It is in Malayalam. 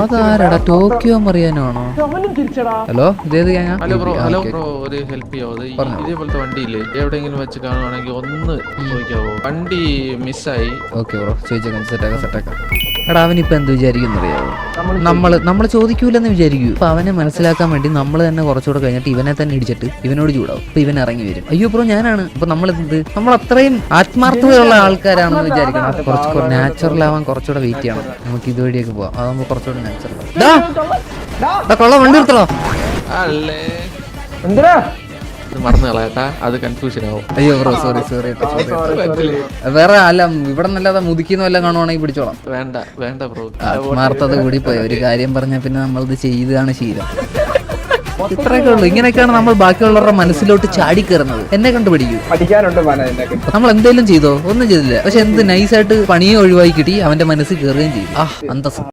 അതാരടാ ടോക്കിയോ മറിയാനാണോ? ഹലോ ഇതേത് ഹലോ ബ്രോ ഒരു ഹെൽപ്പ് ചെയ്യാവോ? ഇതേപോലത്തെ വണ്ടിയില്ലേ എവിടെയെങ്കിലും വെച്ച് കാണുവാണെങ്കിൽ ഒന്ന് ചോദിക്കാവോ? വണ്ടി മിസ്സായി. ഓക്കെ ബ്രോ ചോദിച്ചേക്കാം, സെറ്റാക്കാം. എടാ അവനിപ്പോ എന്ത് വിചാരിക്കുന്നറിയാവോ? നമ്മള് ചോദിക്കൂലെന്ന് വിചാരിക്കൂ. അപ്പൊ അവനെ മനസ്സിലാക്കാൻ വേണ്ടി നമ്മൾ തന്നെ കുറച്ചുകൂടെ കഴിഞ്ഞിട്ട് ഇവനെ തന്നെ ഇടിച്ചിട്ട് ഇവനോട് ചൂടാവും. അപ്പൊ ഇവൻ ഇറങ്ങി വരും. അയ്യോ ബ്രോ ഞാനാണ്. അപ്പൊ നമ്മൾ അത്രയും ആത്മാർത്ഥതയുള്ള ആൾക്കാരാണെന്ന് വിചാരിക്കണം. കുറച്ച് നാച്ചുറൽ ആവാൻ കുറച്ചുകൂടെ വെയിറ്റ് ചെയ്യണം. നമുക്ക് ഇതുവഴിയൊക്കെ പോവാം. അതാകുമ്പോ കുറച്ചുകൂടെ നാച്ചുറൽ. കൊള്ള വണ്ടി നിർത്തണോ? അല്ലേ മറന്നു കളയട്ടാ, അത് കൺഫ്യൂഷൻ ആവും. അയ്യോ ബ്രോ സോറി. വേറെ അല്ല ഇവിടെ നല്ലാതെ മുതിക്കുന്ന വല്ലതും കാണുവാണെങ്കിൽ പിടിച്ചോളാം. വേണ്ട ബ്രോ, ആത്മാർത്ഥത കൂടി പോയി. ഒരു കാര്യം പറഞ്ഞാൽ പിന്നെ നമ്മളിത് ചെയ്താണ് ശീലം. ഇത്രയൊക്കെ ഉള്ളു. ഇങ്ങനെയൊക്കെയാണ് നമ്മൾ ബാക്കിയുള്ളവരുടെ മനസ്സിലോട്ട് ചാടി കയറുന്നത്. എന്നെ കണ്ടുപിടിക്കൂ. നമ്മൾ എന്തെങ്കിലും ചെയ്തോ? ഒന്നും ചെയ്തില്ല. പക്ഷെ എന്ത് നൈസായിട്ട് പണിയെ ഒഴിവാക്കി കിട്ടി അവന്റെ മനസ്സിൽ കയറുകയും ചെയ്യും. അന്തസ്സം.